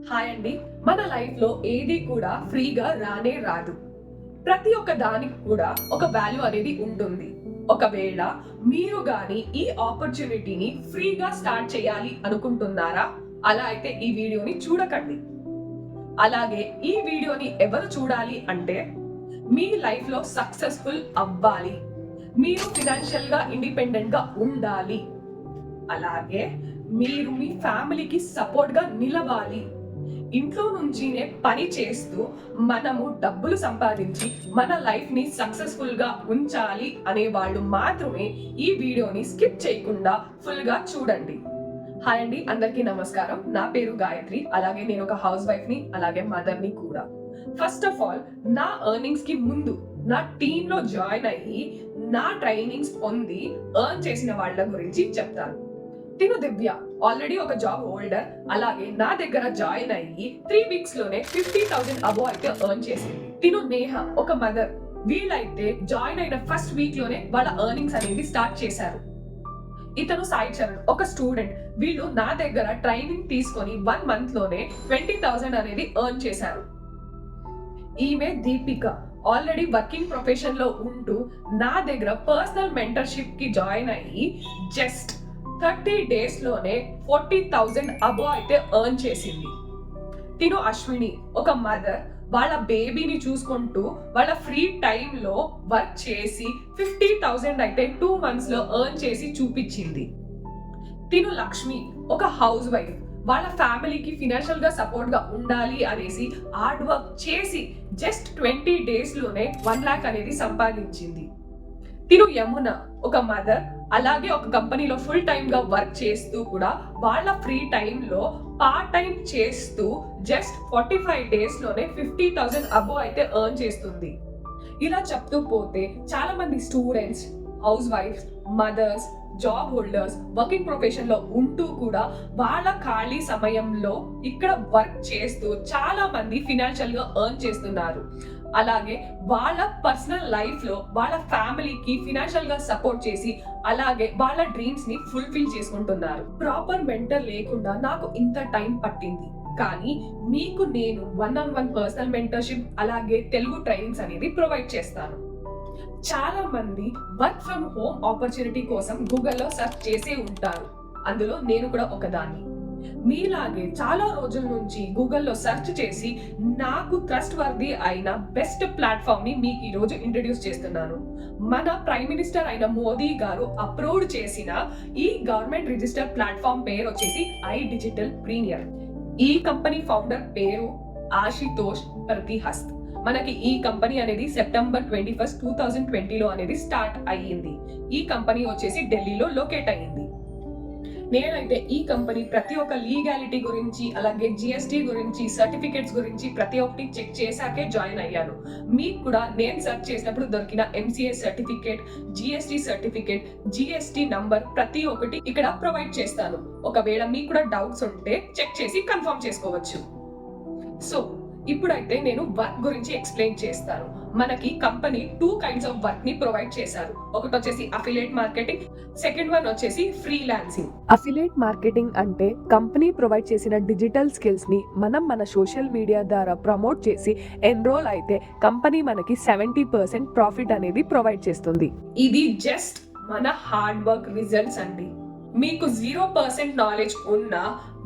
Hi అండి. మన life లో ఏది కూడా ఫ్రీగా రానే రాదు. ప్రతి ఒక్క దానికి కూడా ఒక వాల్యూ అనేది ఉంటుంది. ఒకవేళ మీరు గాని ఈ ఆపర్చునిటీని ఫ్రీగా స్టార్ట్ చేయాలి అనుకుంటున్నారా? అలా అయితే ఈ వీడియోని చూడకండి. అలాగే ఈ వీడియోని ఎవరు చూడాలి అంటే మీ లైఫ్ లో సక్సెస్ఫుల్ అవ్వాలి, మీరు ఫినాన్షియల్ గా ఇండిపెండెంట్ గా ఉండాలి, అలాగే మీరు మీ ఫ్యామిలీకి సపోర్ట్ గా నిలవాలి, ఇంట్లో నుంచినే పని చేస్తూ మనము డబ్బులు సంపాదించి మన లైఫ్ ని సక్సెస్ఫుల్ గా ఉంచాలి అనే వాళ్ళు మాత్రమే ఈ వీడియోని స్కిప్ చేయకుండా ఫుల్ గా చూడండి. హాయ్ అండి, అందరికీ నమస్కారం. నా పేరు గాయత్రి. అలాగే నేను ఒక హౌస్ వైఫ్ ని, అలాగే మదర్ ని కూడా. ఫస్ట్ ఆఫ్ ఆల్, నా ఎర్నింగ్స్ కి ముందు నా టీమ్ లో జాయిన్ అయ్యి నా ట్రైనింగ్స్ పొంది ఎర్న్ చేసిన వాళ్ళ గురించి చెప్తాను. తిను దివ్య ఆల్రెడీ ఒక జాబ్ హోల్డర్. అలాగే నా దగ్గర జాయిన్ అయ్యి 3 weeks లోనే 50,000 అబో అయితే ఎర్న్ చేసింది. తిను నేహ ఒక మదర్. వీళ్ళైతే జాయిన్ అయిన ఫస్ట్ వీక్ లోనే వాళ్ళ ఎర్నింగ్స్ అనేది స్టార్ట్ చేశారు. ఇతను సాయి చరణ్ ఒక స్టూడెంట్. వీళ్ళు నా దగ్గర ట్రైనింగ్ తీసుకొని 1 month లోనే 20,000 అనేది ఎర్న్ చేశారు. ఈమె దీపిక ఆల్రెడీ వర్కింగ్ ప్రొఫెషన్ లో ఉంటూ నా దగ్గర పర్సనల్ మెంటర్షిప్ కి జాయిన్ అయ్యి జస్ట్ 30 days లోనే 40,000 అబో అయితే ఎర్న్ చేసింది. తిను అశ్విని ఒక మదర్. వాళ్ళ బేబీని చూసుకుంటూ వాళ్ళ ఫ్రీ టైమ్ లో వర్క్ చేసి 50,000 అయితే 2 months లో ఎర్న్ చేసి చూపించింది. తిను లక్ష్మి ఒక హౌస్ వైఫ్. వాళ్ళ ఫ్యామిలీకి ఫినాన్షియల్ గా సపోర్ట్ గా ఉండాలి అనేసి హార్డ్ వర్క్ చేసి జస్ట్ 20 days లోనే 1 lakh అనేది సంపాదించింది. తిను యమున ఒక మదర్. అలాగే ఒక కంపెనీలో ఫుల్ టైమ్ గా వర్క్ చేస్తూ కూడా వాళ్ళ ఫ్రీ టైమ్ లో పార్ట్ టైం చేస్తూ జస్ట్ 45 days లోనే 50,000 అబో అయితే ఎర్న్ చేస్తుంది. ఇలా చెప్తూ పోతే చాలా మంది students, house wives, mothers, job holders working profession లో ఉంటూ కూడా వాళ్ళ ఖాళీ సమయంలో ఇక్కడ వర్క్ చేస్తూ చాలా మంది ఫినాన్షియల్ గా ఎర్న్ చేస్తున్నారు. అలాగే వాళ్ళ పర్సనల్ లైఫ్ లో వాళ్ళ ఫ్యామిలీకి ఫినాన్షియల్ గా సపోర్ట్ చేసి అలాగే వాళ్ళ డ్రీమ్స్ ని ఫుల్ఫిల్ చేసుకుంటున్నారు. ప్రాపర్ మెంటర్ లేకుండా నాకు ఇంత టైం పట్టింది, కానీ మీకు నేను 1-on-1 పర్సనల్ మెంటర్షిప్ అలాగే తెలుగు ట్రైనింగ్స్ అనేది ప్రొవైడ్ చేస్తాను. చాలా మంది వర్క్ ఫ్రమ్ హోమ్ ఆపర్చునిటీ కోసం గూగుల్లో సెర్చ్ చేసే ఉంటారు. అందులో నేను కూడా ఒకదాన్ని. మీలాగే చాలా రోజుల నుంచి గూగుల్లో సెర్చ్ చేసి నాకు ట్రస్ట్ వర్ది అయిన బెస్ట్ ప్లాట్ఫామ్ ని మీకు ఈ రోజు ఇంట్రడ్యూస్ చేస్తున్నాను. మన ప్రైమ్ మినిస్టర్ అయిన మోదీ గారు అప్రూవ్ చేసిన ఈ గవర్నమెంట్ రిజిస్టర్ ప్లాట్ఫామ్ పేరు వచ్చేసి iDigital Premier. ఈ కంపెనీ ఫౌండర్ పేరు ఆశుతోష్ ప్రతిహస్త్. మనకి ఈ కంపెనీ అనేది September 21, 2020 లో అనేది స్టార్ట్ అయ్యింది. ఈ కంపెనీ వచ్చేసి ఢిల్లీలో లొకేట్ అయ్యింది. నేనైతే ఈ కంపెనీ ప్రతి ఒక్క లీగాలిటీ గురించి అలాగే జిఎస్టీ గురించి సర్టిఫికేట్స్ గురించి ప్రతి ఒక్కటి చెక్ చేశాకే జాయిన్ అయ్యాను. మీకు కూడా నేను సెర్చ్ చేసినప్పుడు దొరికిన MCA certificate, GST certificate, GST number ప్రతి ఒక్కటి ఇక్కడ ప్రొవైడ్ చేస్తాను. ఒకవేళ మీకు కూడా డౌట్స్ ఉంటే చెక్ చేసి కన్ఫర్మ్ చేసుకోవచ్చు. సో ఇప్పుడైతే నేను వర్క్ గురించి ఎక్స్ప్లెయిన్ చేస్తాను. మనకి కంపెనీ 2 kinds ఆఫ్ వర్క్ ని ప్రొవైడ్ చేశారు. ఒకటి వచ్చేసి అఫిలియేట్ మార్కెటింగ్, సెకండ్ వన్ వచ్చేసి ఫ్రీలాన్సింగ్. అఫిలియేట్ మార్కెటింగ్ అంటే కంపెనీ ప్రొవైడ్ చేసిన డిజిటల్ స్కిల్స్ ని మనం మన సోషల్ మీడియా ద్వారా ప్రమోట్ చేసి ఎన్రోల్ అయితే కంపెనీ మనకి 70% ప్రాఫిట్ అనేది ప్రొవైడ్ చేస్తుంది. ఇది జస్ట్ మన హార్డ్ వర్క్ రిజల్ట్స్ అండి. మీకు 0% నాలెడ్జ్ ఉన్నా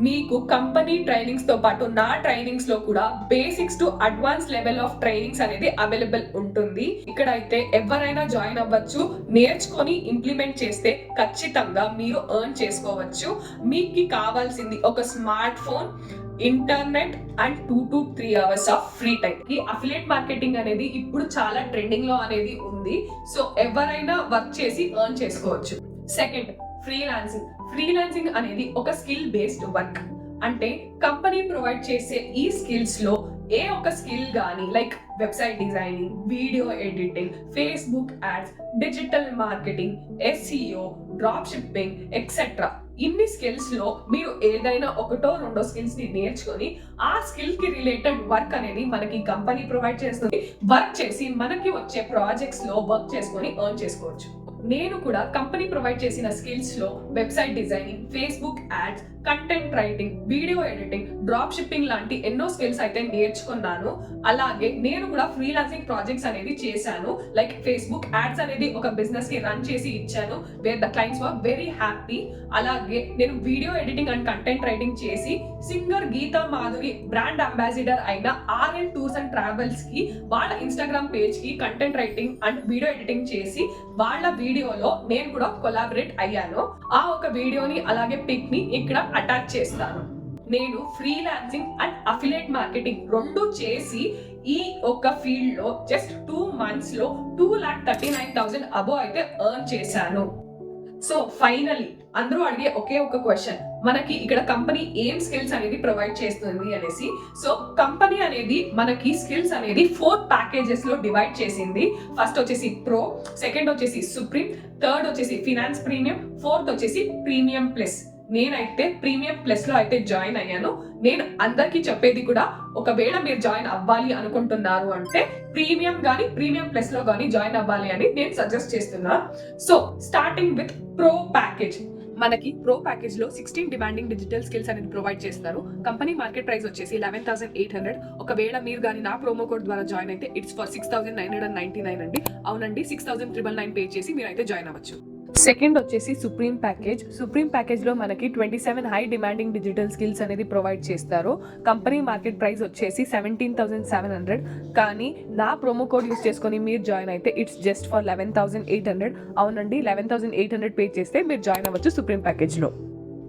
మీకు కంపెనీ ట్రైనింగ్స్ తో పాటు నా ట్రైనింగ్స్ లో కూడా basics to advance level of trainings అనేది అవైలబుల్ ఉంటుంది. ఇక్కడ అయితే ఎవరైనా జాయిన్ అవ్వచ్చు. నేర్చుకొని ఇంప్లిమెంట్ చేస్తే ఖచ్చితంగా మీరు ఎర్న్ చేసుకోవచ్చు. మీకు కావాల్సింది ఒక smart phone, internet and 2 to 3 hours of free time. ఈ అఫిలియేట్ మార్కెటింగ్ అనేది ఇప్పుడు చాలా ట్రెండింగ్ లో అనేది ఉంది. సో ఎవరైనా వర్క్ చేసి ఎర్న్ చేసుకోవచ్చు. సెకండ్, ఫ్రీలాన్సింగ్ అనేది ఒక స్కిల్ బేస్డ్ వర్క్. అంటే కంపెనీ ప్రొవైడ్ చేసే ఈ స్కిల్స్ లో ఏ ఒక స్కిల్ గానీ like website designing, video editing, Facebook ads, digital marketing, SEO, drop shipping etcetera, ఇన్ని స్కిల్స్ లో మీరు ఏదైనా ఒకటో రెండో స్కిల్స్ ని నేర్చుకొని ఆ స్కిల్ కి రిలేటెడ్ వర్క్ అనేది మనకి కంపెనీ ప్రొవైడ్ చేస్తుంది. వర్క్ చేసి మనకి వచ్చే ప్రాజెక్ట్స్ లో వర్క్ చేసుకొని ఎర్న్ చేసుకోవచ్చు. నేను కూడా కంపెనీ ప్రొవైడ్ చేసిన స్కిల్స్ లో website designing, Facebook ads, content writing, video editing, drop shipping లాంటి ఎన్నో స్కిల్స్ అయితే నేర్చుకున్నాను. అలాగే నేను కూడా ఫ్రీలాన్సింగ్ ప్రాజెక్ట్స్ అనేది చేశాను. లైక్ ఫేస్బుక్ యాడ్స్ అనేది ఒక బిజినెస్ కి రన్ చేసి ఇచ్చాను, where the clients were very happy. అలాగే నేను video editing and content writing చేసి singer Geetha Madhuri brand ambassador అయిన ఆర్ఎన్ టూర్స్ అండ్ ట్రావెల్స్ కి వాళ్ళ ఇన్స్టాగ్రామ్ పేజ్ కి content writing and video editing చేసి వాళ్ళ వీడియోలో నేను కూడా కొలాబరేట్ అయ్యాను. ఆ ఒక వీడియోని అలాగే పిక్ ని ఇక్కడ అటాచ్ చేస్తాను. నేను ఫ్రీలాన్సింగ్ అండ్ అఫిలియేట్ మార్కెటింగ్ రెండు చేసి ఈ ఒక ఫీల్డ్ లో జస్ట్ 2 months లో 2,39,000 అబోవ్ అయితే ఎర్న్ చేశాను. సో ఫైనలీ అందరూ అడిగే ఒకే ఒక క్వశ్చన్, మనకి ఇక్కడ కంపెనీ ఏం స్కిల్స్ అనేది ప్రొవైడ్ చేస్తుంది అనేసి. సో కంపెనీ అనేది మనకి స్కిల్స్ అనేది 4 ప్యాకేజెస్ లో డివైడ్ చేసింది. ఫస్ట్ వచ్చేసి ప్రో, సెకండ్ వచ్చేసి సుప్రీం, థర్డ్ వచ్చేసి ఫినాన్స్ ప్రీమియం, ఫోర్త్ వచ్చేసి ప్రీమియం ప్లస్. నేనైతే ప్రీమియం ప్లస్ లో అయితే జాయిన్ అయ్యాను. నేను అందరికీ చెప్పేది కూడా, ఒకవేళ మీరు జాయిన్ అవ్వాలి అనుకుంటున్నారు అంటే ప్రీమియం గానీ ప్రీమియం ప్లస్ లో గానీ జాయిన్ అవ్వాలి అని నేను సజెస్ట్ చేస్తున్నా. So starting with pro package. మనకి ప్రో ప్యాకేజ్ లో 16 డిమాండింగ్ డిజిటల్ స్కిల్స్ అనేది ప్రొవైడ్ చేస్తారు. కంపెనీ మార్కెట్ ప్రైస్ వచ్చేసి 11,800. ఒకవేళ మీరు కానీ నా ప్రోమో కోడ్ ద్వారా జాయిన్ అయితే ఇట్స్ ఫర్ 6,999 అండి. అవునండి, 6,999 పే చేసి మీరు అయితే జాయిన్ అవ్వచ్చు. సెకండ్ వచ్చేసి సుప్రీం ప్యాకేజ్. సుప్రీం ప్యాకేజ్ లో మనకి 27 హై డిమాండింగ్ డిజిటల్ స్కిల్స్ అనేది ప్రొవైడ్ చేస్తారు. కంపెనీ మార్కెట్ ప్రైస్ వచ్చేసి 17,700. కానీ నా ప్రోమో కోడ్ యూస్ చేసుకొని మీరు జాయిన్ అయితే ఇట్స్ జస్ట్ ఫర్ 11,800. అవునండి, 11,800 పే చేస్తే మీరు జాయిన్ అవ్వచ్చు సుప్రీం ప్యాకేజ్ లో.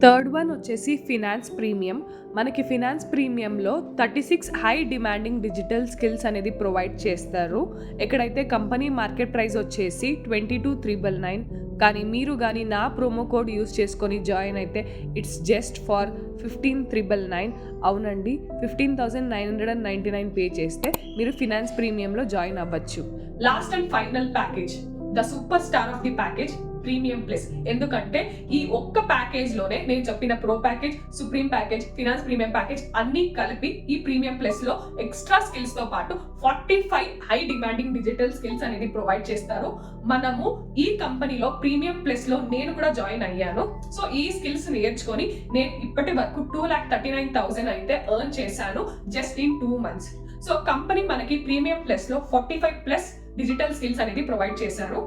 థర్డ్ వన్ వచ్చేసి ఫినాన్స్ ప్రీమియం. మనకి ఫినాన్స్ ప్రీమియంలో 36 హై డిమాండింగ్ డిజిటల్ స్కిల్స్ అనేది ప్రొవైడ్ చేస్తారు. ఎక్కడైతే కంపెనీ మార్కెట్ ప్రైస్ వచ్చేసి 22,399. కానీ మీరు కానీ నా ప్రోమో కోడ్ యూస్ చేసుకొని జాయిన్ అయితే ఇట్స్ జస్ట్ ఫర్ 15,399. అవునండి, 15,999 పే చేస్తే మీరు ఫినాన్స్ ప్రీమియంలో జాయిన్ అవ్వచ్చు. Last and final package, the super star of the package, premium plus. ఎందుకంటే ఈ ఒక్క ప్యాకేజ్ లోనే నేను చెప్పిన pro package, supreme package, finance premium package అన్ని కలిపి ఈ ప్రీమియం ప్లస్ లో ఎక్స్ట్రా స్కిల్స్ తో పాటు 45 హై డిమాండింగ్ డిజిటల్ స్కిల్స్ అనేది ప్రొవైడ్ చేస్తారు. మనము ఈ కంపెనీలో ప్రీమియం ప్లస్ లో నేను కూడా జాయిన్ అయ్యాను. సో ఈ స్కిల్స్ నేర్చుకొని నేను ఇప్పటి వరకు 2,39,000 అయితే ఎర్న్ చేశాను just in 2 months. So company మనకి ప్రీమియం ప్లస్ లో 45+ డిజిటల్ స్కిల్స్ అనేది ప్రొవైడ్ చేశారు.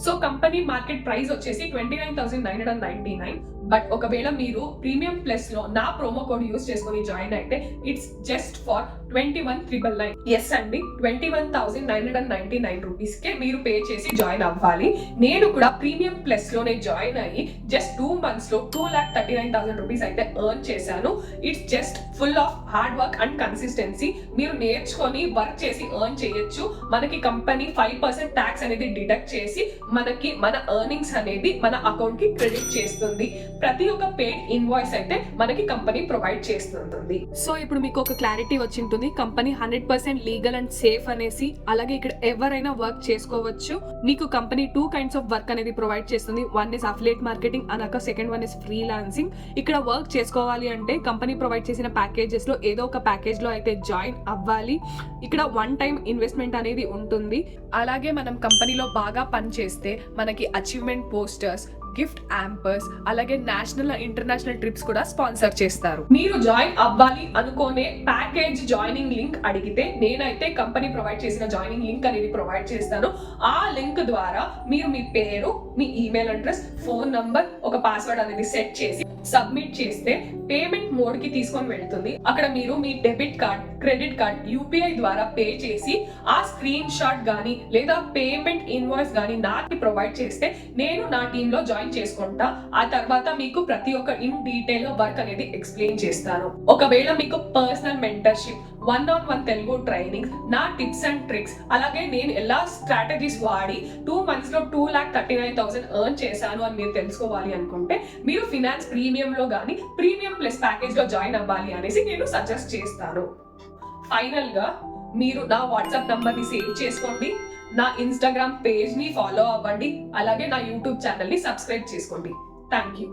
సో కంపెనీ మార్కెట్ ప్రైస్ వచ్చేసి 29,999. బట్ ఒకవేళ మీరు ప్రీమియం ప్లస్ లో నా ప్రోమో కోడ్ యూస్ చేసుకొని జాయిన్ అయితే ఇట్స్ జస్ట్ ఫర్ 21,999. ఎస్ అండి, 21,999 రూపీస్ కే మీరు పే చేసి జాయిన్ అవ్వాలి. నేను కూడా ప్రీమియం ప్లస్ లోనే జాయిన్ అయ్యి జస్ట్ 2 months లో 2,39,000 రూపీస్ అయితే ఎర్న్ చేశాను. It's just full of hard work and consistency. మీరు నేర్చుకొని వర్క్ చేసి ఎర్న్ చేయొచ్చు. మనకి కంపెనీ 5% ట్యాక్స్ అనేది డిడక్ట్ చేసి మనకి మన ఎర్నింగ్స్ అనేది మన అకౌంట్ కి క్రెడిట్ చేస్తుంది. ప్రతి ఒక్క పేడ్ ఇన్వాయిస్ అయితే మనకి కంపెనీ ప్రొవైడ్ చేస్తుంది. సో ఇప్పుడు మీకు ఒక క్లారిటీ వచ్చింటుంది, కంపెనీ 100% లీగల్ అండ్ సేఫ్ అనేసి. అలాగే ఇక్కడ ఎవరైనా వర్క్ చేసుకోవచ్చు. మీకు కంపెనీ 2 kinds ఆఫ్ వర్క్ అనేది ప్రొవైడ్ చేస్తుంది. వన్ ఇస్ అఫిలియేట్ మార్కెటింగ్, అనక సెకండ్ వన్ ఇస్ ఫ్రీలాన్సింగ్. ఇక్కడ వర్క్ చేసుకోవాలి అంటే కంపెనీ ప్రొవైడ్ చేసిన ప్యాకేజెస్ లో ఏదో ఒక ప్యాకేజ్ లో అయితే జాయిన్ అవ్వాలి. ఇక్కడ 1 time ఇన్వెస్ట్మెంట్ అనేది ఉంటుంది. అలాగే మనం కంపెనీలో బాగా పని చేస్తే మనకి అచీవ్మెంట్ పోస్టర్స్, గిఫ్ట్ యాంపర్స్, అలాగే నేషనల్ ఇంటర్నేషనల్ ట్రిప్స్ కూడా స్పాన్సర్ చేస్తారు. మీరు జాయిన్ అవ్వాలి అనుకోనే ప్యాకేజ్ జాయినింగ్ లింక్ అడిగితే నేనైతే కంపెనీ ప్రొవైడ్ చేసిన జాయినింగ్ లింక్ అనేది ప్రొవైడ్ చేస్తాను. ఆ లింక్ ద్వారా మీరు మీ పేరు, మీ ఈమెయిల్ అడ్రస్, ఫోన్ నంబర్, ఒక పాస్వర్డ్ అనేది సెట్ చేసి సబ్మిట్ చేస్తే పేమెంట్ మోడ్ కి తీసుకొని వెళ్తుంది. అక్కడ మీరు మీ debit card, credit card, UPI ద్వారా పే చేసి ఆ స్క్రీన్ షాట్ గానీ లేదా పేమెంట్ ఇన్వాయిస్ గానీ నాకు ప్రొవైడ్ చేస్తే నేను నా టీమ్ లో జాయిన్ చేసుకుంటా. ఆ తర్వాత మీకు ప్రతి ఒక్క ఇన్ డీటెయిల్ వర్క్ అనేది ఎక్స్ప్లెయిన్ చేస్తాను. ఒకవేళ మీకు personal mentorship, 1-on-1 Telugu training, నా టిప్స్ అండ్ ట్రిక్స్, అలాగే నేను ఎలా స్ట్రాటజీస్ వాడి 2 months లో 2,39,000 ఎర్న్ చేశాను అని మీరు తెలుసుకోవాలి అనుకుంటే మీరు ఫినాన్స్ ప్రీమియం లో గానీ ప్రీమియం ప్లస్ ప్యాకేజ్ లో జాయిన్ అవ్వాలి అనేసి నేను సజెస్ట్ చేస్తాను. ఫైనల్ గా మీరు నా వాట్సాప్ నంబర్ ని సేవ్ చేసుకోండి, నా ఇన్స్టాగ్రామ్ పేజ్ ని ఫాలో అవ్వండి, అలాగే నా యూట్యూబ్ ఛానల్ ని సబ్స్క్రైబ్ చేసుకోండి. Thank you.